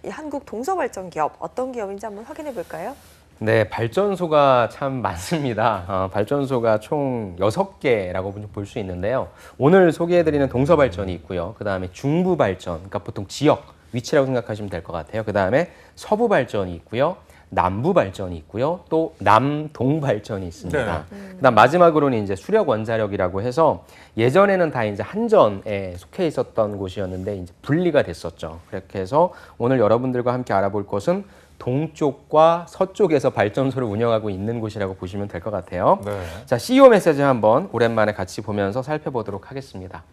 이 한국 동서발전 기업 어떤 기업인지 한번 확인해 볼까요? 네, 발전소가 참 많습니다. 발전소가 총 6개라고 볼 수 있는데요. 오늘 소개해드리는 동서발전이 있고요. 그 다음에 중부발전, 그러니까 보통 지역, 위치라고 생각하시면 될 것 같아요. 그 다음에 서부발전이 있고요. 남부발전이 있고요. 또 남동발전이 있습니다. 그다음 마지막으로는 이제 수력원자력이라고 해서 예전에는 다 이제 한전에 속해 있었던 곳이었는데 이제 분리가 됐었죠. 그렇게 해서 오늘 여러분들과 함께 알아볼 것은 동쪽과 서쪽에서 발전소를 운영하고 있는 곳이라고 보시면 될 것 같아요. 네. 자, CEO 메시지 한번 오랜만에 같이 보면서 살펴보도록 하겠습니다.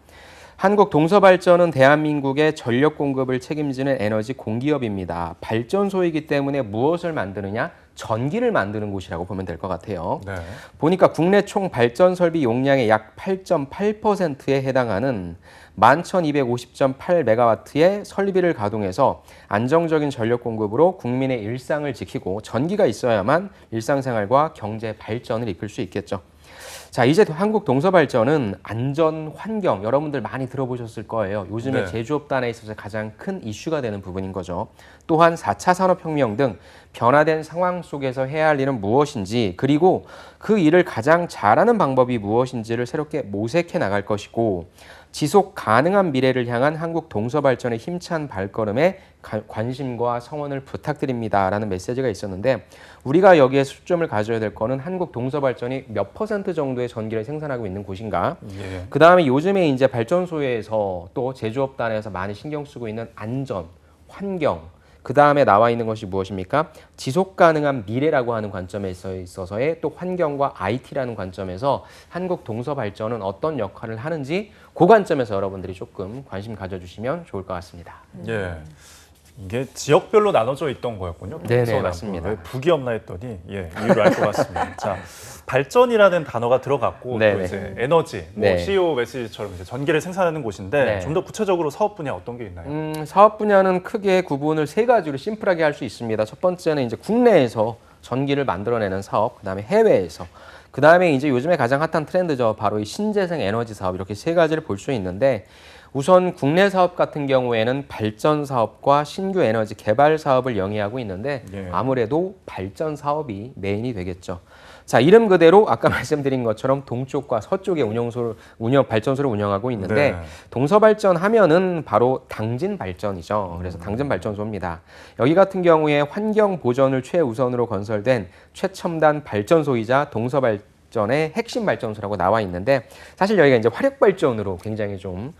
한국 동서발전은 대한민국의 전력 공급을 책임지는 에너지 공기업입니다. 발전소이기 때문에 무엇을 만드느냐? 전기를 만드는 곳이라고 보면 될 것 같아요. 네. 보니까 국내 총 발전 설비 용량의 약 8.8%에 해당하는 11,250.8메가와트의 설비를 가동해서 안정적인 전력 공급으로 국민의 일상을 지키고 전기가 있어야만 일상생활과 경제 발전을 이끌 수 있겠죠. 자, 이제 한국 동서발전은 안전 환경 여러분들 많이 들어보셨을 거예요. 요즘에 네. 제조업단에 있어서 가장 큰 이슈가 되는 부분인 거죠. 또한 4차 산업혁명 등 변화된 상황 속에서 해야 할 일은 무엇인지, 그리고 그 일을 가장 잘하는 방법이 무엇인지를 새롭게 모색해 나갈 것이고, 지속 가능한 미래를 향한 한국 동서발전의 힘찬 발걸음에 관심과 성원을 부탁드립니다라는 메시지가 있었는데, 우리가 여기에 초점을 가져야 될 거는 한국 동서발전이 몇 % 정도의 전기를 생산하고 있는 곳인가. 예. 그 다음에 요즘에 이제 발전소에서 또 제조업단에서 많이 신경 쓰고 있는 안전, 환경, 그 다음에 나와 있는 것이 무엇입니까? 지속 가능한 미래라고 하는 관점에 있어서의 또 환경과 IT라는 관점에서 한국 동서발전은 어떤 역할을 하는지 그 관점에서 여러분들이 조금 관심 가져주시면 좋을 것 같습니다. 예. 이게 지역별로 나눠져 있던 거였군요. 네네, 동서, 남부. 맞습니다. 왜 북이 없나 했더니 이유를 알 것 같습니다. 자, 발전이라는 단어가 들어갔고 네네. 또 이제 에너지, 네. CEO 메시지처럼 이제 전기를 생산하는 곳인데 네. 좀 더 구체적으로 사업 분야 어떤 게 있나요? 사업 분야는 크게 구분을 3가지로 심플하게 할 수 있습니다. 첫 번째는 이제 국내에서 전기를 만들어내는 사업, 그 다음에 해외에서, 그 다음에 이제 요즘에 가장 핫한 트렌드죠. 바로 이 신재생 에너지 사업, 이렇게 3가지를 볼 수 있는데, 우선 국내 사업 같은 경우에는 발전 사업과 신규 에너지 개발 사업을 영위하고 있는데 예. 아무래도 발전 사업이 메인이 되겠죠. 자, 이름 그대로 아까 말씀드린 것처럼 동쪽과 서쪽에 발전소를 운영하고 있는데 네. 동서발전 하면은 바로 당진 발전이죠. 그래서 당진 발전소입니다. 여기 같은 경우에 환경 보전을 최우선으로 건설된 최첨단 발전소이자 동서발전의 핵심 발전소라고 나와 있는데, 사실 여기가 이제 화력 발전으로 굉장히 좀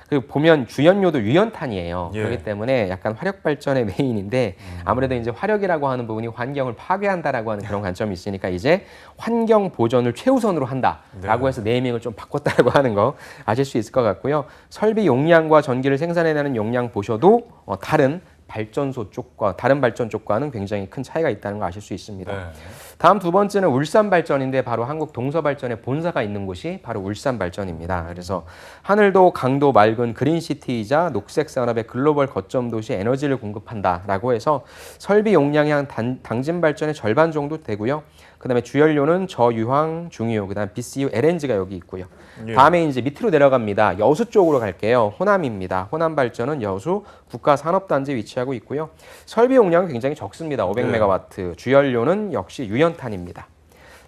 그리고 보면 주연료도 유연탄이에요. 예. 그렇기 때문에 약간 화력 발전의 메인인데, 아무래도 이제 화력이라고 하는 부분이 환경을 파괴한다라고 하는 그런 관점이 있으니까 이제 환경 보전을 최우선으로 한다라고 해서 네이밍을 좀 바꿨다라고 하는 거 아실 수 있을 것 같고요. 설비 용량과 전기를 생산해내는 용량 보셔도 다른 발전소 쪽과 다른 발전 쪽과는 굉장히 큰 차이가 있다는 거 아실 수 있습니다. 네. 다음 두 번째는 울산발전인데, 바로 한국 동서발전의 본사가 있는 곳이 바로 울산발전입니다. 그래서 하늘도 강도 맑은 그린시티이자 녹색산업의 글로벌 거점 도시 에너지를 공급한다라고 해서 설비 용량이 한 당진발전의 절반 정도 되고요. 그다음에 주연료는 저유황, 중유, 그다음 BCU, LNG가 여기 있고요. 예. 다음에 이제 밑으로 내려갑니다. 여수 쪽으로 갈게요. 호남입니다. 호남발전은 여수 국가산업단지에 위치하고 있고요. 설비 용량은 굉장히 적습니다. 500메가와트. 주연료는 역시 유연탄입니다.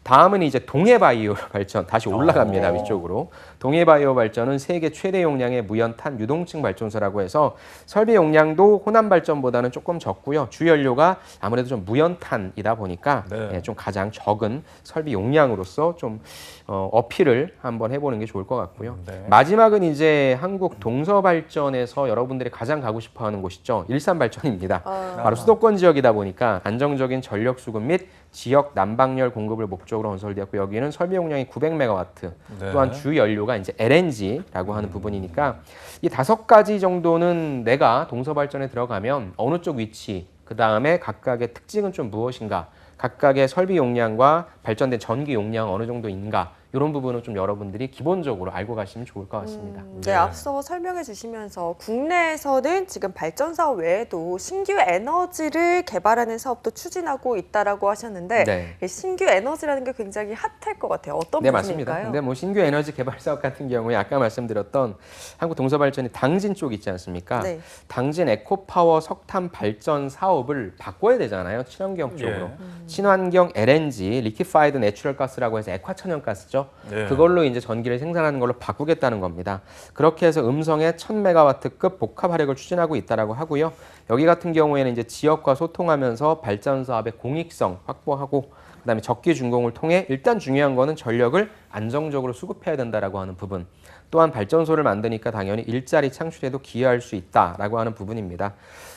다음은 이제 동해바이오 발전, 다시 올라갑니다. 위쪽으로. 동해바이오 발전은 세계 최대 용량의 무연탄 유동층 발전소라고 해서 설비 용량도 호남 발전보다는 조금 적고요. 주연료가 아무래도 좀 무연탄이다 보니까 네. 좀 가장 적은 설비 용량으로서 좀 어필을 한번 해보는 게 좋을 것 같고요. 네. 마지막은 이제 한국 동서발전에서 여러분들이 가장 가고 싶어하는 곳이죠. 일산발전입니다. 바로 수도권 지역이다 보니까 안정적인 전력 수급 및 지역 난방열 공급을 목적으로 건설되었고, 여기는 설비 용량이 900메가와트, 네. 또한 주 연료가 이제 LNG라고 하는 부분이니까 이 5가지 정도는 내가 동서발전에 들어가면 어느 쪽 위치, 그 다음에 각각의 특징은 좀 무엇인가, 각각의 설비 용량과 발전된 전기 용량 어느 정도인가, 이런 부분은 좀 여러분들이 기본적으로 알고 가시면 좋을 것 같습니다. 네, 앞서 설명해 주시면서 국내에서는 지금 발전 사업 외에도 신규 에너지를 개발하는 사업도 추진하고 있다라고 하셨는데 네. 이 신규 에너지라는 게 굉장히 핫할 것 같아요. 어떤 네, 맞습니다. 부분일까요? 근데 뭐 신규 에너지 개발 사업 같은 경우에 아까 말씀드렸던 한국동서발전이 당진 쪽 있지 않습니까? 네. 당진 에코파워 석탄 발전 사업을 바꿔야 되잖아요. 친환경 쪽으로. 예. 친환경 LNG, 리퀴파이드 내추럴 가스라고 해서 액화천연가스죠. 네. 그걸로 이제 전기를 생산하는 걸로 바꾸겠다는 겁니다. 그렇게 해서 음성에 1000메가와트급 복합 화력을 추진하고 있다라고 하고요. 여기 같은 경우에는 이제 지역과 소통하면서 발전 사업의 공익성 확보하고 그다음에 적기 준공을 통해 일단 중요한 거는 전력을 안정적으로 수급해야 된다라고 하는 부분. 또한 발전소를 만드니까 당연히 일자리 창출에도 기여할 수 있다라고 하는 부분입니다.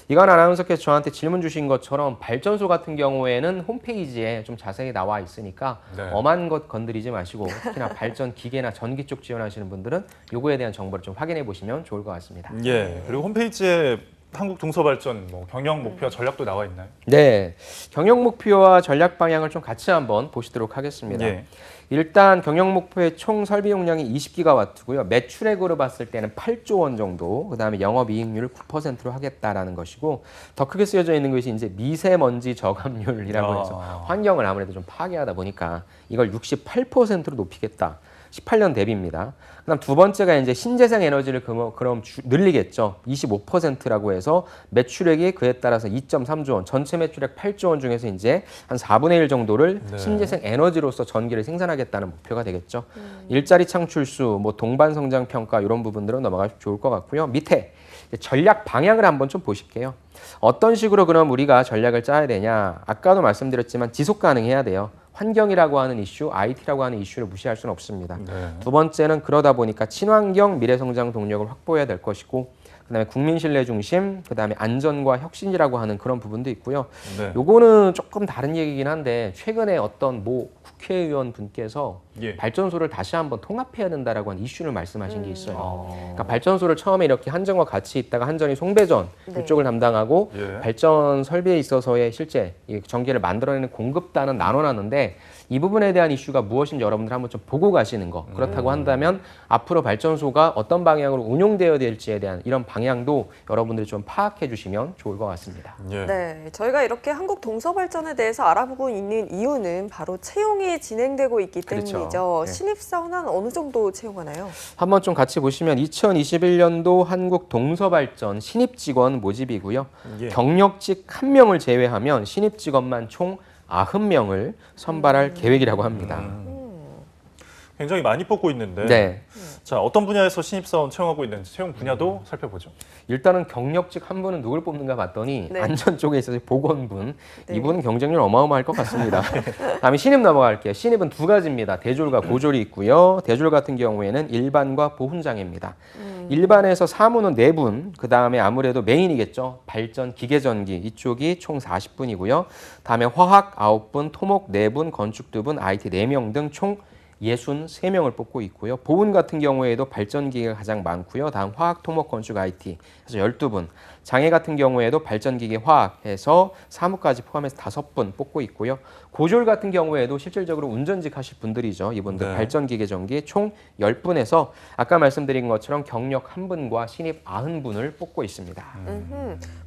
이관 아나운서께서 저한테 질문 주신 것처럼 발전소 같은 경우에는 홈페이지에 좀 자세히 나와 있으니까 네. 엄한 것 건드리지 마시고 특히나 발전 기계나 전기 쪽 지원하시는 분들은 요거에 대한 정보를 좀 확인해 보시면 좋을 것 같습니다. 예. 그리고 홈페이지에 한국 동서발전 뭐 경영 목표와 전략도 나와 있나요? 네, 경영 목표와 전략 방향을 좀 같이 한번 보시도록 하겠습니다. 예. 일단 경영 목표의 총 설비 용량이 20기가와트고요. 매출액으로 봤을 때는 8조 원 정도, 그다음에 영업이익률을 9%로 하겠다라는 것이고 더 크게 쓰여져 있는 것이 이제 미세먼지 저감률이라고 해서 환경을 아무래도 좀 파괴하다 보니까 이걸 68%로 높이겠다. 18년 대비입니다. 그다음 두 번째가 이제 신재생 에너지를 그럼 늘리겠죠. 25%라고 해서 매출액이 그에 따라서 2.3조 원, 전체 매출액 8조 원 중에서 이제 한 4분의 1 정도를 네. 신재생 에너지로서 전기를 생산하겠다는 목표가 되겠죠. 일자리 창출수, 뭐 동반 성장 평가 이런 부분들은 넘어가시면 좋을 것 같고요. 밑에 전략 방향을 한번 좀 보실게요. 어떤 식으로 그럼 우리가 전략을 짜야 되냐? 아까도 말씀드렸지만 지속 가능해야 돼요. 환경이라고 하는 이슈, IT라고 하는 이슈를 무시할 수는 없습니다. 네. 두 번째는 그러다 보니까 친환경 미래성장 동력을 확보해야 될 것이고 그다음에 국민 신뢰 중심, 그다음에 안전과 혁신이라고 하는 그런 부분도 있고요. 네. 요거는 조금 다른 얘기긴 한데 최근에 어떤 모 국회의원 분께서 예. 발전소를 다시 한번 통합해야 된다라고 하는 이슈를 말씀하신 게 있어요. 아. 그러니까 발전소를 처음에 이렇게 한전과 같이 있다가 한전이 송배전 네. 이쪽을 담당하고 예. 발전 설비에 있어서의 실제 이 전기를 만들어내는 공급단은 나눠놨는데 이 부분에 대한 이슈가 무엇인지 여러분들 한번 좀 보고 가시는 거. 그렇다고 한다면 앞으로 발전소가 어떤 방향으로 운용되어야 될지에 대한 이런 방향도 여러분들이 좀 파악해 주시면 좋을 것 같습니다. 예. 네, 저희가 이렇게 한국 동서발전에 대해서 알아보고 있는 이유는 바로 채용이 진행되고 있기 그렇죠. 때문이죠. 네. 신입사원은 어느 정도 채용하나요? 한번 좀 같이 보시면 2021년도 한국 동서발전 신입 직원 모집이고요. 예. 경력직 1명을 제외하면 신입 직원만 총 90명을 선발할 계획이라고 합니다. 굉장히 많이 뽑고 있는데 네. 자, 어떤 분야에서 신입사원 채용하고 있는지 채용 분야도 살펴보죠. 일단은 경력직 한 분은 누굴 뽑는가 봤더니 네. 안전 쪽에 있어서 보건분 네. 이분은 경쟁률 어마어마할 것 같습니다. 다음에 신입 넘어갈게요. 신입은 두 가지입니다. 대졸과 고졸이 있고요. 대졸 같은 경우에는 일반과 보훈장애입니다. 일반에서 사무는 4분, 그 다음에 아무래도 메인이겠죠. 발전, 기계전기 이쪽이 총 40분이고요. 다음에 화학 9분, 토목 4분, 건축 2분, IT 4명 등 총 63명을 뽑고 있고요. 보훈 같은 경우에도 발전기계가 가장 많고요. 다음 화학, 토목, 건축, IT 해서 12분. 장애 같은 경우에도 발전기계, 화학해서 사무까지 포함해서 5분 뽑고 있고요. 고졸 같은 경우에도 실질적으로 운전직 하실 분들이죠. 이분들 네. 발전기계 전기 총 10분에서 아까 말씀드린 것처럼 경력 1분과 신입 90분을 뽑고 있습니다.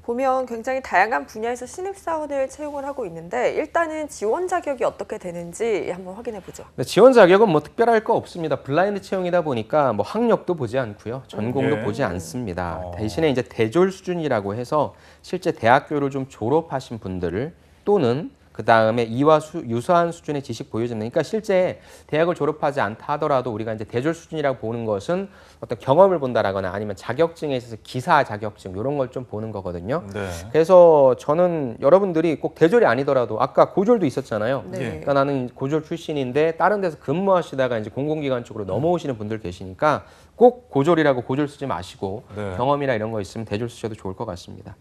보면 굉장히 다양한 분야에서 신입사원을 채용을 하고 있는데 일단은 지원 자격이 어떻게 되는지 한번 확인해 보죠. 네, 지원 자격은 뭐 특별할 거 없습니다. 블라인드 채용이다 보니까 뭐 학력도 보지 않고요. 전공도 예. 보지 않습니다. 어. 대신에 이제 대졸 수준이라고 해서 실제 대학교를 좀 졸업하신 분들을 또는 그 다음에 이와 유사한 수준의 지식 보유자는 그러니까 실제 대학을 졸업하지 않다 하더라도 우리가 이제 대졸 수준이라고 보는 것은 어떤 경험을 본다라거나 아니면 자격증에 있어서 기사 자격증 이런 걸 좀 보는 거거든요. 네. 그래서 저는 여러분들이 꼭 대졸이 아니더라도 아까 고졸도 있었잖아요. 네. 그러니까 나는 고졸 출신인데 다른 데서 근무하시다가 이제 공공기관 쪽으로 넘어오시는 분들 계시니까 꼭 고졸이라고 고졸 쓰지 마시고 네. 경험이나 이런 거 있으면 대졸 쓰셔도 좋을 것 같습니다.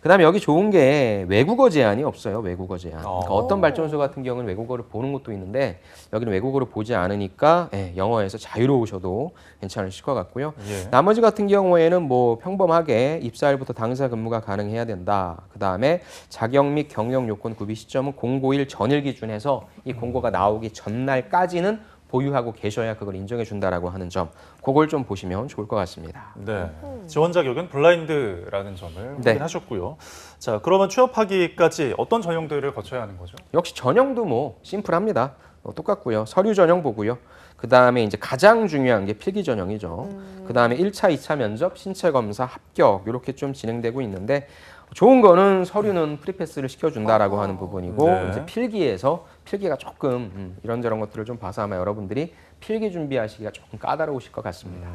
그다음에 여기 좋은 게 외국어 제한이 없어요. 외국어 제한. 그러니까 어떤 발전소 같은 경우는 외국어를 보는 것도 있는데 여기는 외국어를 보지 않으니까 영어에서 자유로우셔도 괜찮으실 것 같고요. 예. 나머지 같은 경우에는 뭐 평범하게 입사일부터 당사 근무가 가능해야 된다. 그다음에 자격 및 경영 요건 구비 시점은 공고 일 전일 기준해서 이 공고가 나오기 전날까지는 보유하고 계셔야 그걸 인정해 준다라고 하는 점, 그걸 좀 보시면 좋을 것 같습니다. 네. 지원 자격은 블라인드라는 점을 네. 확인하셨고요. 자, 그러면 취업하기까지 어떤 전형들을 거쳐야 하는 거죠? 역시 전형도 뭐 심플합니다. 똑같고요. 서류 전형 보고요. 그 다음에 이제 가장 중요한 게 필기 전형이죠. 그 다음에 1차, 2차 면접, 신체 검사, 합격 이렇게 좀 진행되고 있는데 좋은 거는 서류는 프리패스를 시켜준다라고 하는 부분이고 네. 이제 필기가 조금 이런저런 것들을 좀 봐서 아마 여러분들이 필기 준비하시기가 조금 까다로우실 것 같습니다.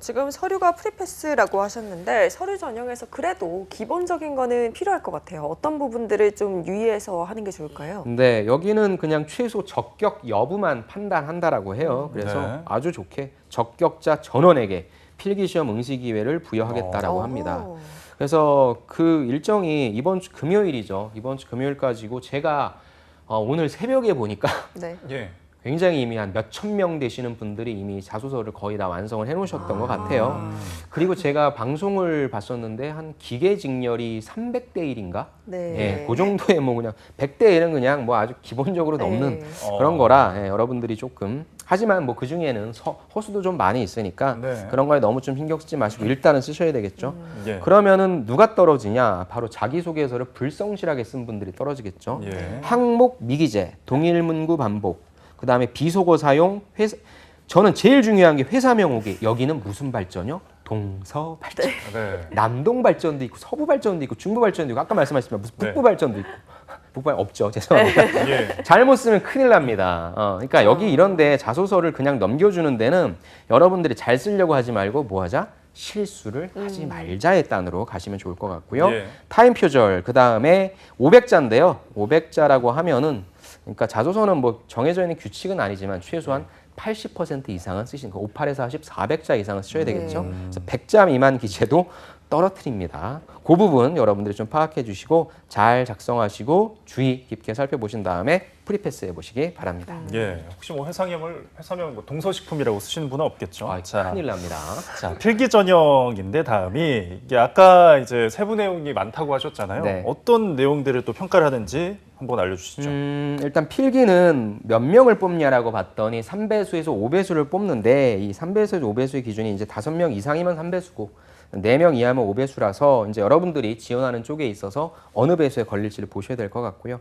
지금 서류가 프리패스라고 하셨는데 서류 전형에서 그래도 기본적인 거는 필요할 것 같아요. 어떤 부분들을 좀 유의해서 하는 게 좋을까요? 네, 여기는 그냥 최소 적격 여부만 판단한다라고 해요. 그래서 네. 아주 좋게 적격자 전원에게 필기시험 응시 기회를 부여하겠다라고 합니다. 그래서 그 일정이 이번 주 금요일이죠. 이번 주 금요일까지고 제가 오늘 새벽에 보니까 네. 예. 굉장히 이미 한 몇천 명 되시는 분들이 이미 자소서를 거의 다 완성을 해놓으셨던 것 같아요. 그리고 제가 방송을 봤었는데 한 기계 직렬이 300대 1인가? 네. 예, 그 정도의 뭐 그냥 100대 1은 그냥 뭐 아주 기본적으로 넘는 네. 그런 거라 여러분들이 조금 하지만 뭐 그 중에는 허수도 좀 많이 있으니까 네. 그런 거에 너무 좀 신경 쓰지 마시고 일단은 쓰셔야 되겠죠. 예. 그러면은 누가 떨어지냐? 바로 자기소개서를 불성실하게 쓴 분들이 떨어지겠죠. 예. 항목 미기재, 동일 문구 반복, 그 다음에 비속어 사용, 저는 제일 중요한 게 회사명 오기. 여기는 무슨 발전이요? 동서 발전. 네. 남동 발전도 있고 서부 발전도 있고 중부 발전도 있고 아까 말씀하셨지만 무슨 네. 북부 발전도 있고 북부 없죠. 죄송합니다. 예. 잘못 쓰면 큰일 납니다. 그러니까 여기 이런데 자소서를 그냥 넘겨주는 데는 여러분들이 잘 쓰려고 하지 말고 뭐 하자? 실수를 하지 말자의 단으로 가시면 좋을 것 같고요. 예. 타임 표절, 그 다음에 500자인데요. 500자라고 하면은 그러니까 자소서는 뭐 정해져 있는 규칙은 아니지만 최소한 80% 이상은 쓰시는 거 58에서 40, 400자 이상은 쓰셔야 되겠죠. 그래서 100자 미만 기재도 떨어뜨립니다. 그 부분 여러분들이 좀 파악해 주시고 잘 작성하시고 주의 깊게 살펴보신 다음에 프리패스 해보시기 바랍니다. 예. 혹시 뭐 회사명 뭐 동서식품이라고 쓰시는 분은 없겠죠? 자, 큰일 납니다. 자, 필기 전형인데 다음이 이게 아까 이제 세부 내용이 많다고 하셨잖아요. 네. 어떤 내용들을 또 평가를 하는지 한번 알려주시죠. 일단 필기는 몇 명을 뽑냐라고 봤더니 3배수에서 5배수를 뽑는데 이 3배수에서 5배수의 기준이 이제 5명 이상이면 3배수고 4명 이하면 5배수라서 이제 여러분들이 지원하는 쪽에 있어서 어느 배수에 걸릴지를 보셔야 될 것 같고요.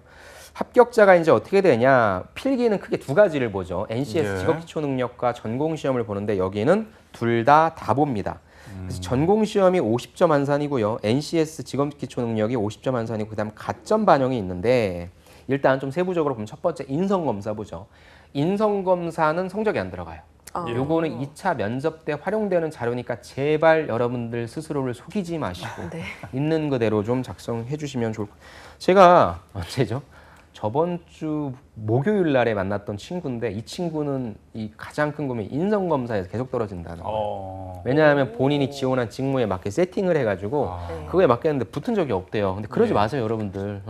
합격자가 이제 어떻게 되냐? 필기는 크게 두 가지를 보죠. NCS 예. 직업기초능력과 전공시험을 보는데 여기는 둘 다 봅니다. 그래서 전공시험이 50점 한산이고요. NCS 직업기초능력이 50점 한산이고 그다음 가점 반영이 있는데 일단 좀 세부적으로 보면 첫 번째 인성검사 보죠. 인성검사는 성적이 안 들어가요. 아. 요거는 2차 면접 때 활용되는 자료니까 제발 여러분들 스스로를 속이지 마시고 네. 있는 그대로 좀 작성해 주시면 좋을 것 같아요. 제가 언제죠? 저번 주 목요일 날에 만났던 친구인데 이 친구는 이 가장 큰 고민이 인성검사에서 계속 떨어진다는 거예요. 왜냐하면 본인이 지원한 직무에 맞게 세팅을 해가지고 그거에 맞게 했는데 붙은 적이 없대요. 근데 그러지 네. 마세요, 여러분들.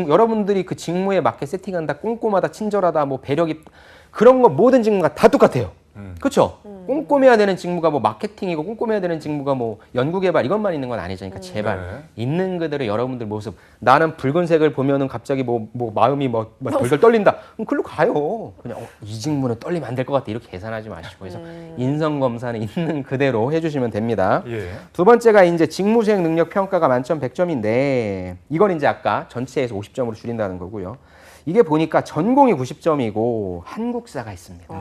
여러분들이 그 직무에 맞게 세팅한다, 꼼꼼하다, 친절하다, 뭐 배려기 그런 거 모든 직무가 다 똑같아요. 그렇죠? 꼼꼼해야 되는 직무가 뭐 마케팅이고 꼼꼼해야 되는 직무가 뭐 연구개발 이것만 있는 건 아니죠. 그러니까 제발 네. 있는 그대로 여러분들 모습. 나는 붉은색을 보면은 갑자기 뭐 마음이 뭐 덜덜 떨린다. 그럼 글로 가요. 그냥 이 직무는 떨리면 안 될 것 같아. 이렇게 계산하지 마시고 그래서 인성 검사는 있는 그대로 해주시면 됩니다. 예. 두 번째가 이제 직무 수행 능력 평가가 만점 100점인데 이건 이제 아까 전체에서 50점으로 줄인다는 거고요. 이게 보니까 전공이 90점이고 한국사가 있습니다.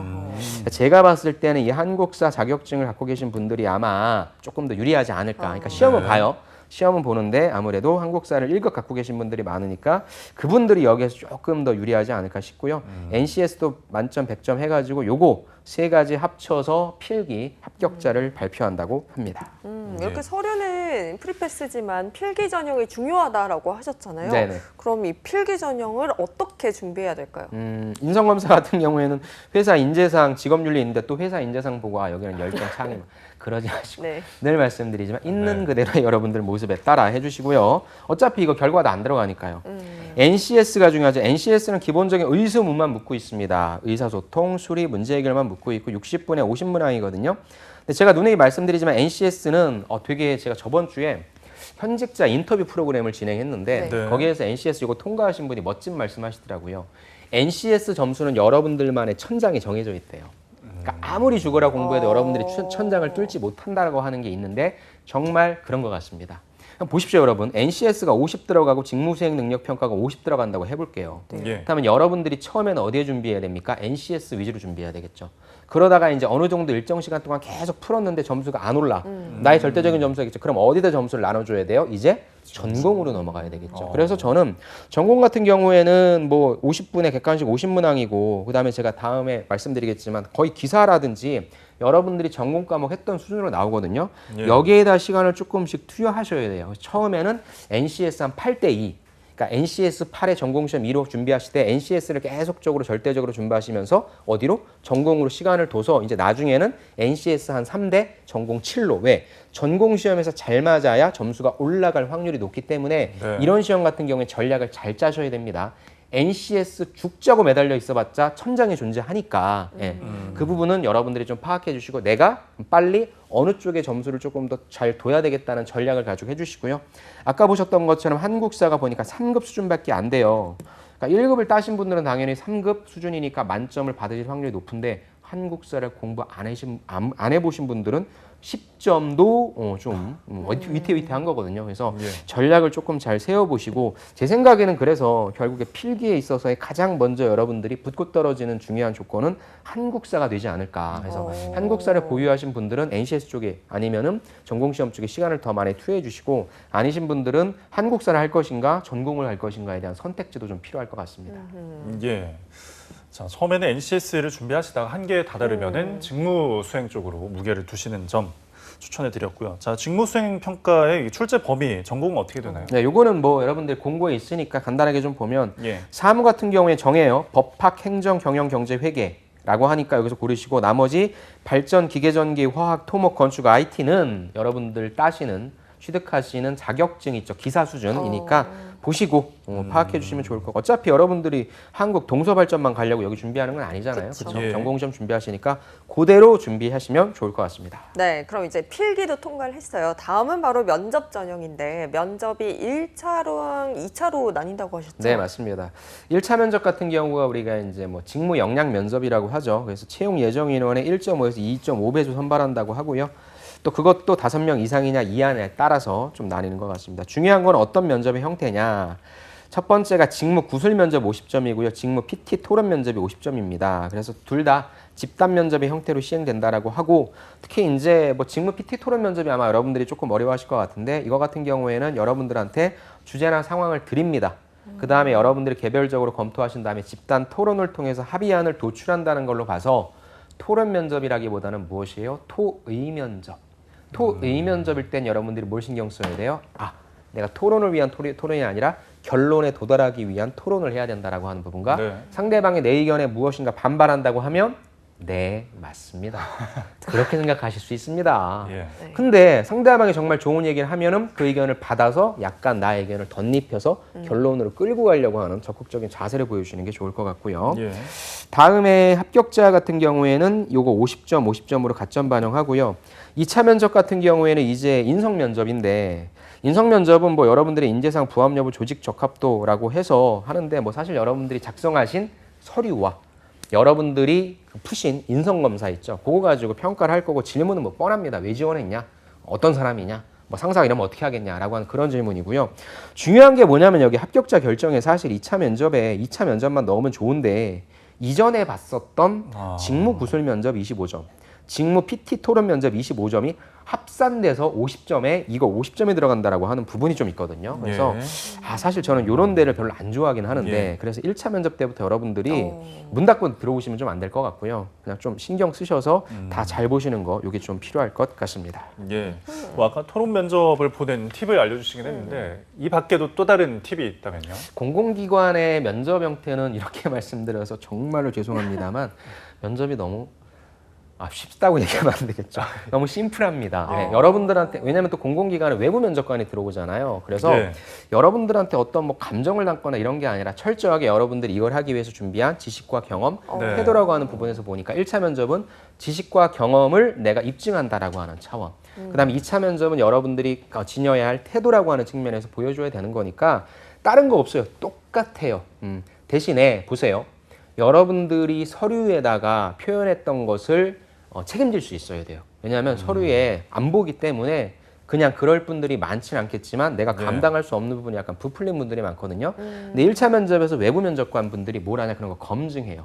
제가 봤을 때는 이 한국사 자격증을 갖고 계신 분들이 아마 조금 더 유리하지 않을까. 그러니까 시험은 네. 봐요. 시험은 보는데 아무래도 한국사를 1급 갖고 계신 분들이 많으니까 그분들이 여기에서 조금 더 유리하지 않을까 싶고요. NCS도 만점 100점 해가지고 요거 세 가지 합쳐서 필기 합격자를 발표한다고 합니다. 이렇게 서류는 프리패스지만 필기 전형이 중요하다라고 하셨잖아요. 네네. 그럼 이 필기 전형을 어떻게 준비해야 될까요? 인성검사 같은 경우에는 회사 인재상 직업윤리 있는데 또 회사 인재상 보고 여기는 열정 창이 그러지 마시고 네. 늘 말씀드리지만 있는 네. 그대로의 여러분들 모습에 따라 해주시고요. 어차피 이거 결과도 안 들어가니까요. NCS가 중요하죠. NCS는 기본적인 의수문만 묻고 있습니다. 의사소통, 수리, 문제 해결만 묻고 있고 60분에 50문항이거든요. 근데 제가 누누이 말씀드리지만 NCS는 되게 제가 저번 주에 현직자 인터뷰 프로그램을 진행했는데 네. 거기에서 NCS 이거 통과하신 분이 멋진 말씀하시더라고요. NCS 점수는 여러분들만의 천장이 정해져 있대요. 그러니까 아무리 죽어라 공부해도 여러분들이 천장을 뚫지 못한다고 하는 게 있는데 정말 그런 것 같습니다. 보십시오, 여러분. NCS가 50 들어가고 직무수행 능력 평가가 50 들어간다고 해볼게요. 예. 그렇다면 여러분들이 처음에는 어디에 준비해야 됩니까? NCS 위주로 준비해야 되겠죠. 그러다가 이제 어느 정도 일정 시간 동안 계속 풀었는데 점수가 안 올라. 나의 절대적인 점수겠죠. 그럼 어디다 점수를 나눠줘야 돼요? 이제 전공으로 넘어가야 되겠죠. 그래서 저는 전공 같은 경우에는 뭐 50분에 객관식 50문항이고 그다음에 제가 다음에 말씀드리겠지만 거의 기사라든지 여러분들이 전공 과목 했던 수준으로 나오거든요. 예. 여기에다 시간을 조금씩 투여하셔야 돼요. 처음에는 NCS 한 8대2. 그러니까 NCS 8의 전공시험 2로 준비하실 때 NCS를 계속적으로 절대적으로 준비하시면서 어디로? 전공으로 시간을 둬서 이제 나중에는 NCS 한 3대 전공 7로. 왜? 전공시험에서 잘 맞아야 점수가 올라갈 확률이 높기 때문에 네. 이런 시험 같은 경우에 전략을 잘 짜셔야 됩니다. NCS 죽자고 매달려 있어봤자 천장이 존재하니까 그 부분은 여러분들이 좀 파악해 주시고 내가 빨리 어느 쪽에 점수를 조금 더 잘 둬야 되겠다는 전략을 가지고 해주시고요. 아까 보셨던 것처럼 한국사가 보니까 3급 수준밖에 안 돼요. 그러니까 1급을 따신 분들은 당연히 3급 수준이니까 만점을 받으실 확률이 높은데 한국사를 공부 안 해보신 분들은 10점도 좀 위태위태한 거거든요. 그래서 예. 전략을 조금 잘 세워보시고 제 생각에는 그래서 결국에 필기에 있어서의 가장 먼저 여러분들이 붙고 떨어지는 중요한 조건은 한국사가 되지 않을까. 그래서 한국사를 보유하신 분들은 NCS 쪽에 아니면은 전공시험 쪽에 시간을 더 많이 투여해 주시고 아니신 분들은 한국사를 할 것인가 전공을 할 것인가에 대한 선택지도 좀 필요할 것 같습니다. 예. 자, 처음에는 NCS를 준비하시다가 한계에 다다르면은 직무 수행 쪽으로 무게를 두시는 점 추천해 드렸고요. 자, 직무 수행 평가의 출제 범위, 전공은 어떻게 되나요? 네, 요거는 뭐 여러분들 공고에 있으니까 간단하게 좀 보면 예. 사무 같은 경우에 정해요. 법학, 행정, 경영, 경제, 회계라고 하니까 여기서 고르시고 나머지 발전, 기계전기, 화학, 토목, 건축, IT는 여러분들 따시는 취득하시는 자격증 있죠. 기사 수준이니까 보시고 파악해 주시면 좋을 거고 어차피 여러분들이 한국 동서발전만 가려고 여기 준비하는 건 아니잖아요. 그쵸. 그렇죠? 예. 전공시험 준비하시니까 그대로 준비하시면 좋을 것 같습니다. 네, 그럼 이제 필기도 통과를 했어요. 다음은 바로 면접 전형인데 면접이 1차로랑 2차로 나뉜다고 하셨죠? 네, 맞습니다. 1차 면접 같은 경우가 우리가 이제 뭐 직무 역량 면접이라고 하죠. 그래서 채용 예정 인원의 1.5에서 2.5배수 선발한다고 하고요. 또 그것도 5명 이상이냐 이하냐에 따라서 좀 나뉘는 것 같습니다. 중요한 건 어떤 면접의 형태냐. 첫 번째가 직무 구술 면접 50점이고요. 직무 PT 토론 면접이 50점입니다. 그래서 둘 다 집단 면접의 형태로 시행된다라고 하고 특히 이제 뭐 직무 PT 토론 면접이 아마 여러분들이 조금 어려워하실 것 같은데 이거 같은 경우에는 여러분들한테 주제나 상황을 드립니다. 그 다음에 여러분들이 개별적으로 검토하신 다음에 집단 토론을 통해서 합의안을 도출한다는 걸로 봐서 토론 면접이라기보다는 무엇이에요? 토의 면접. 토의 면접일 땐 여러분들이 뭘 신경 써야 돼요? 아, 내가 토론을 위한 토론이 아니라 결론에 도달하기 위한 토론을 해야 된다라고 하는 부분과 네. 상대방의 내 의견에 무엇인가 반발한다고 하면 네, 맞습니다. 그렇게 생각하실 수 있습니다. 예. 근데 상대방이 정말 좋은 얘기를 하면은 그 의견을 받아서 약간 나의 의견을 덧입혀서 결론으로 끌고 가려고 하는 적극적인 자세를 보여주시는 게 좋을 것 같고요. 예. 다음에 합격자 같은 경우에는 요거 50점, 50점으로 가점 반영하고요. 2차 면접 같은 경우에는 이제 인성 면접인데 인성 면접은 뭐 여러분들의 인재상 부합 여부, 조직 적합도라고 해서 하는데 뭐 사실 여러분들이 작성하신 서류와 여러분들이 푸신 인성검사 있죠. 그거 가지고 평가를 할 거고 질문은 뭐 뻔합니다. 왜 지원했냐? 어떤 사람이냐? 뭐 상사가 이러면 어떻게 하겠냐라고 하는 그런 질문이고요. 중요한 게 뭐냐면 여기 합격자 결정에 사실 2차 면접에 2차 면접만 넣으면 좋은데 이전에 봤었던 직무 구술 면접 25점, 직무 PT 토론 면접 25점이 합산돼서 50점에 이거 50점이 들어간다라고 하는 부분이 좀 있거든요. 그래서 예. 사실 저는 이런 데를 별로 안 좋아하긴 하는데 예. 그래서 1차 면접 때부터 여러분들이 문 닫고 들어오시면 좀 안 될 것 같고요. 그냥 좀 신경 쓰셔서 다 잘 보시는 거 이게 좀 필요할 것 같습니다. 예. 뭐 아까 토론 면접을 보낸 팁을 알려주시긴 했는데 이 밖에도 또 다른 팁이 있다면요? 공공기관의 면접 형태는 이렇게 말씀드려서 정말로 죄송합니다만 면접이 너무 쉽다고 얘기하면 안 되겠죠. 너무 심플합니다. 네, 여러분들한테 왜냐하면 또 공공기관은 외부 면접관이 들어오잖아요. 그래서 예. 여러분들한테 어떤 뭐 감정을 담거나 이런 게 아니라 철저하게 여러분들이 이걸 하기 위해서 준비한 지식과 경험, 네. 태도라고 하는 부분에서 보니까 1차 면접은 지식과 경험을 내가 입증한다라고 하는 차원. 그다음에 2차 면접은 여러분들이 지녀야 할 태도라고 하는 측면에서 보여줘야 되는 거니까 다른 거 없어요. 똑같아요. 대신에 보세요. 여러분들이 서류에다가 표현했던 것을 책임질 수 있어야 돼요. 왜냐하면 서류에 안 보기 때문에 그냥 그럴 분들이 많지는 않겠지만 내가 감당할 수 없는 부분이 약간 부풀린 분들이 많거든요. 근데 1차 면접에서 외부 면접관 분들이 뭘 하냐 그런 거 검증해요.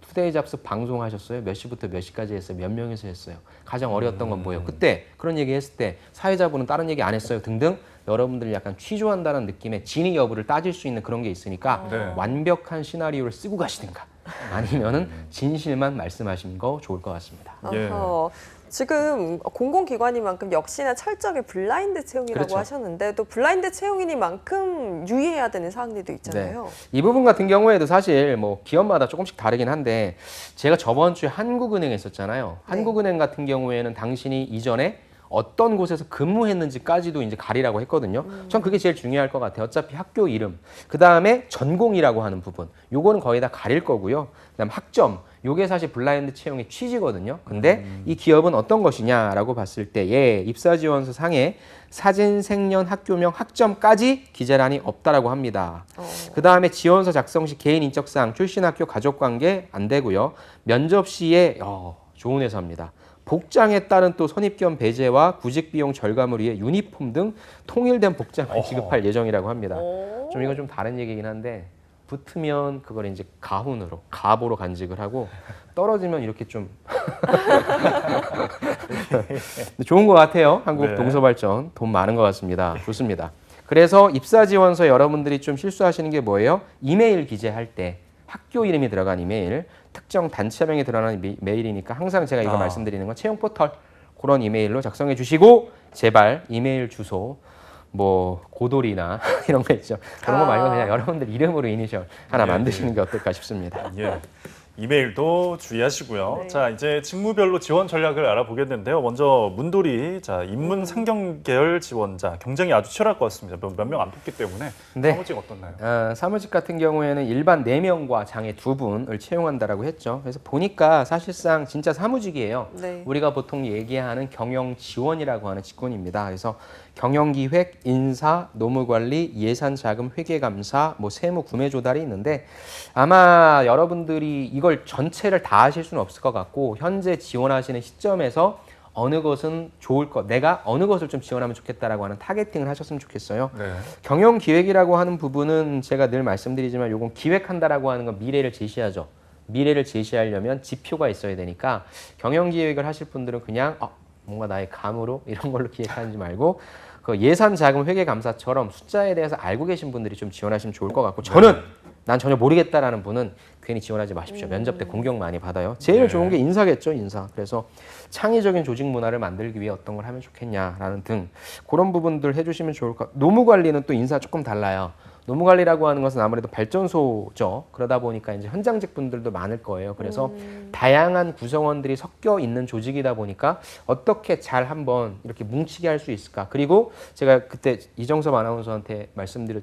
투데이 잡스 방송하셨어요? 몇 시부터 몇 시까지 했어요? 몇 명이서 했어요? 가장 어려웠던 건 뭐예요? 그때 그런 얘기 했을 때 사회자분은 다른 얘기 안 했어요? 등등 여러분들이 약간 취조한다는 느낌의 진위 여부를 따질 수 있는 그런 게 있으니까 네. 완벽한 시나리오를 쓰고 가시든가 아니면은 진실만 말씀하시는 거 좋을 것 같습니다. 예. 어허. 지금 공공기관이만큼 역시나 철저하게 블라인드 채용이라고 그렇죠. 하셨는데 또 블라인드 채용이니만큼 유의해야 되는 사항들도 있잖아요. 이 부분 같은 경우에도 사실 뭐 기업마다 조금씩 다르긴 한데 제가 저번 주에 한국은행에 있었잖아요. 한국은행 같은 경우에는 당신이 이전에 어떤 곳에서 근무했는지까지도 이제 가리라고 했거든요. 전 그게 제일 중요할 것 같아요. 어차피 학교 이름, 그 다음에 전공이라고 하는 부분, 요거는 거의 다 가릴 거고요. 그다음 학점, 요게 사실 블라인드 채용의 취지거든요. 근데 이 기업은 어떤 것이냐라고 봤을 때 입사 지원서 상에 사진, 생년, 학교명, 학점까지 기재란이 없다라고 합니다. 그 다음에 지원서 작성 시 개인 인적사항, 출신 학교, 가족관계 안 되고요. 면접 시에 좋은 회사입니다. 복장에 따른 또 선입견 배제와 구직 비용 절감을 위해 유니폼 등 통일된 복장을 지급할 예정이라고 합니다. 좀 이건 좀 다른 얘기긴 한데 붙으면 그걸 이제 가훈으로 가보로 간직을 하고 떨어지면 이렇게 좀 좋은 것 같아요. 한국 네. 동서발전 돈 많은 것 같습니다. 좋습니다. 그래서 입사 지원서 여러분들이 좀 실수하시는 게 뭐예요? 이메일 기재할 때 학교 이름이 들어간 이메일, 특정 단체명이 들어가는 메일이니까 항상 제가 이거 말씀드리는 건 채용 포털 그런 이메일로 작성해 주시고 제발 이메일 주소 뭐 고돌이나 이런 거 있죠. 그런 거 말고 그냥 여러분들 이름으로 이니셜 하나 만드시는 게 어떨까 싶습니다. 예. 이메일도 주의하시고요. 네. 자, 이제 직무별로 지원 전략을 알아보겠는데요. 먼저 문돌이 인문 상경 계열 지원자 경쟁이 아주 치열할 것 같습니다. 몇 명 안 뽑기 때문에 네. 사무직 어떻나요? 사무직 같은 경우에는 일반 4명과 장애 2분을 채용한다라고 했죠. 그래서 보니까 사실상 진짜 사무직이에요. 네. 우리가 보통 얘기하는 경영 지원이라고 하는 직군입니다. 그래서 경영기획, 인사, 노무관리, 예산자금, 회계감사, 뭐 세무, 구매 조달이 있는데 아마 여러분들이 이걸 전체를 다 하실 수는 없을 것 같고 현재 지원하시는 시점에서 어느 것은 좋을 것, 내가 어느 것을 좀 지원하면 좋겠다라고 하는 타겟팅을 하셨으면 좋겠어요. 네. 경영기획이라고 하는 부분은 제가 늘 말씀드리지만 요건 기획한다라고 하는 건 미래를 제시하죠. 미래를 제시하려면 지표가 있어야 되니까 경영기획을 하실 분들은 그냥 뭔가 나의 감으로 이런 걸로 기획하지 말고 그 예산 자금 회계 감사처럼 숫자에 대해서 알고 계신 분들이 좀 지원하시면 좋을 것 같고 저는 난 전혀 모르겠다라는 분은 괜히 지원하지 마십시오. 면접 때 공격 많이 받아요. 제일 좋은 게 인사겠죠, 인사. 그래서 창의적인 조직 문화를 만들기 위해 어떤 걸 하면 좋겠냐라는 등 그런 부분들 해주시면 좋을 것 같아요. 노무 관리는 또 인사 조금 달라요. 노무 관리라고 하는 것은 아무래도 발전소죠. 그러다 보니까 이제 현장직 분들도 많을 거예요. 그래서 다양한 구성원들이 섞여 있는 조직이다 보니까 어떻게 잘 한번 이렇게 뭉치게 할 수 있을까? 그리고 제가 그때 이정섭 아나운서한테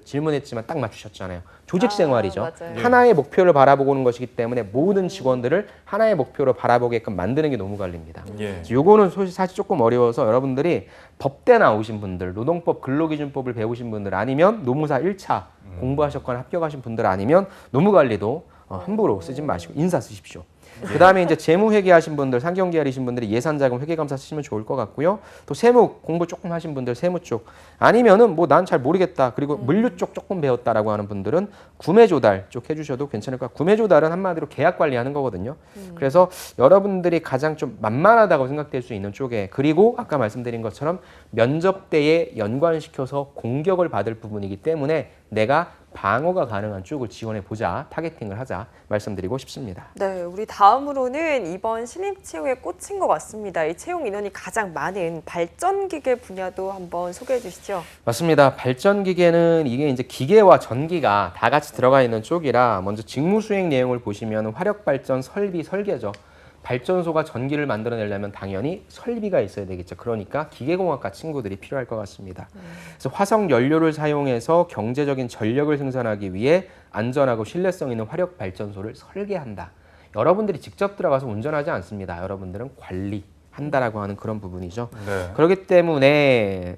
질문했지만 딱 맞추셨잖아요. 조직 생활이죠. 맞아요. 하나의 목표를 바라보는 것이기 때문에 모든 직원들을 하나의 목표로 바라보게끔 만드는 게 노무 관리입니다. 예. 요거는 사실 조금 어려워서 여러분들이 법대 나오신 분들, 노동법, 근로기준법을 배우신 분들 아니면 노무사 1차 공부하셨거나 합격하신 분들 아니면 노무관리도 함부로 쓰지 마시고 인사 쓰십시오. 그 다음에 이제 재무회계 하신 분들, 상경계열이신 분들이 예산자금 회계감사 쓰시면 좋을 것 같고요. 또 세무 공부 조금 하신 분들 세무 쪽 아니면은 뭐 난 잘 모르겠다. 그리고 물류 쪽 조금 배웠다라고 하는 분들은 구매 조달 쪽 해주셔도 괜찮을 것 같고 구매 조달은 한마디로 계약 관리하는 거거든요. 그래서 여러분들이 가장 좀 만만하다고 생각될 수 있는 쪽에 그리고 아까 말씀드린 것처럼 면접 때에 연관시켜서 공격을 받을 부분이기 때문에 내가 방어가 가능한 쪽을 지원해 보자, 타겟팅을 하자 말씀드리고 싶습니다. 네, 우리 다음으로는 이번 신입 채용에 꽂힌 것 같습니다. 이 채용 인원이 가장 많은 발전기계 분야도 한번 소개해 주시죠. 맞습니다. 발전기계는 이게 이제 기계와 전기가 다 같이 들어가 있는 쪽이라 먼저 직무 수행 내용을 보시면 화력발전 설비 설계죠. 발전소가 전기를 만들어내려면 당연히 설비가 있어야 되겠죠. 그러니까 기계공학과 친구들이 필요할 것 같습니다. 그래서 화석 연료를 사용해서 경제적인 전력을 생산하기 위해 안전하고 신뢰성 있는 화력 발전소를 설계한다. 여러분들이 직접 들어가서 운전하지 않습니다. 여러분들은 관리하는 한다라고 하는 그런 부분이죠. 네. 그렇기 때문에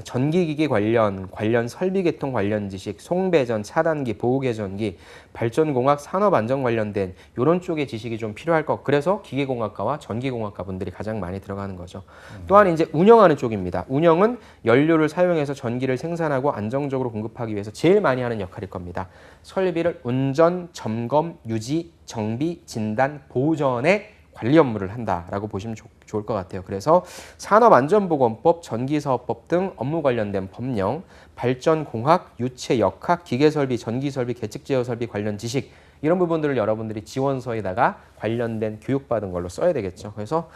전기기기 관련 설비 개통 관련 지식, 송배전, 차단기, 보호개전기, 발전공학, 산업안전 관련된 이런 쪽의 지식이 좀 필요할 것. 그래서 기계공학과와 전기공학과 분들이 가장 많이 들어가는 거죠. 또한 이제 운영하는 쪽입니다. 운영은 연료를 사용해서 전기를 생산하고 안정적으로 공급하기 위해서 제일 많이 하는 역할일 겁니다. 설비를 운전, 점검, 유지, 정비, 진단, 보전의 관리 업무를 한다라고 보시면 좋을 것 같아요. 그래서 산업안전보건법, 전기사업법 등 업무 관련된 법령, 발전공학, 유체역학, 기계설비, 전기설비, 계측제어설비 관련 지식 이런 부분들을 여러분들이 지원서에다가 관련된 교육받은 걸로 써야 되겠죠. 그래서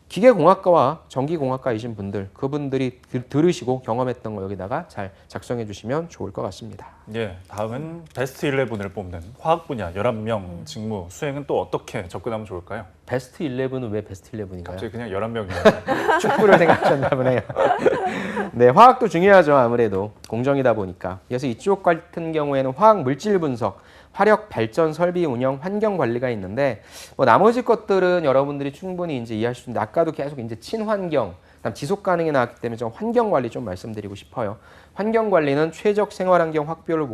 기계공학과와 전기공학과이신 분들, 그분들이 들으시고 경험했던 거 여기다가 잘 작성해 주시면 좋을 것 같습니다. 예, 다음은 베스트 11을 뽑는 화학 분야 11명 직무 수행은 또 어떻게 접근하면 좋을까요? 베스트 11은 왜 베스트 11인가요? 갑자기 그냥 11명이요. 축구를 생각하셨나 보네요. 네, 화학도 중요하죠. 아무래도 공정이다 보니까. 그래서 이쪽 같은 경우에는 화학 물질 분석, 화력 발전 설비 운영, 환경 관리가 있는데 뭐 나머지 것들은 여러분들이 충분히 이제 이해할 수 있는데 아까도 계속 이제 친환경, 그다음 지속 가능이 나왔기 때문에 좀 환경 관리 좀 말씀드리고 싶어요. 환경 관리는 최적 생활 환경 확보를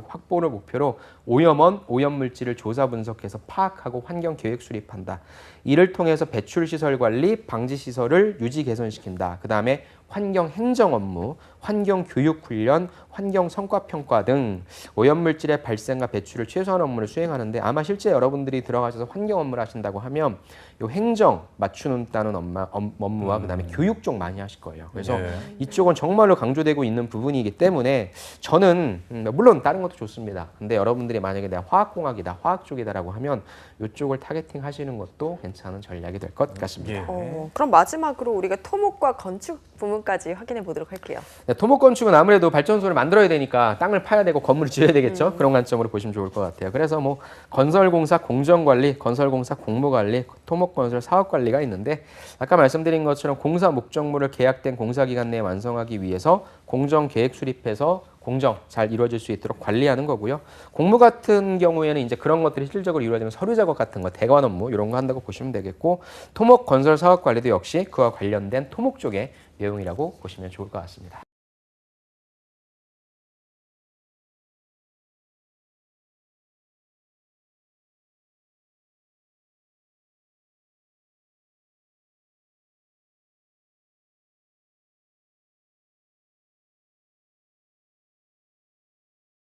목표로 오염원, 오염 물질을 조사 분석해서 파악하고 환경 계획 수립한다. 이를 통해서 배출 시설 관리, 방지 시설을 유지 개선시킨다. 그다음에 환경 행정 업무, 환경 교육 훈련, 환경 성과 평가 등 오염 물질의 발생과 배출을 최소화하는 업무를 수행하는데 아마 실제 여러분들이 들어가셔서 환경 업무를 하신다고 하면 요 행정 맞추는 따는 업무와 그다음에 교육 쪽 많이 하실 거예요. 그래서 예. 이쪽은 정말로 강조되고 있는 부분이기 때문에 저는 물론 다른 것도 좋습니다. 근데 여러분들이 만약에 내가 화학공학이다, 화학 쪽이다라고 하면 이쪽을 타겟팅 하시는 것도 괜찮은 전략이 될 것 같습니다. 예. 그럼 마지막으로 우리가 토목과 건축 부문까지 확인해 보도록 할게요. 네, 토목 건축은 아무래도 발전소를 만들어야 되니까 땅을 파야 되고 건물을 지어야 되겠죠. 그런 관점으로 보시면 좋을 것 같아요. 그래서 뭐 건설공사 공정관리, 건설공사 공모관리, 토목건설 사업관리가 있는데 아까 말씀드린 것처럼 공사 목적물을 계약된 공사기간 내에 완성하기 위해서 공정계획 수립해서 공정 잘 이루어질 수 있도록 관리하는 거고요. 공무 같은 경우에는 이제 그런 것들이 실질적으로 이루어지면 서류 작업 같은 거, 대관 업무 이런 거 한다고 보시면 되겠고 토목 건설 사업 관리도 역시 그와 관련된 토목 쪽의 내용이라고 보시면 좋을 것 같습니다.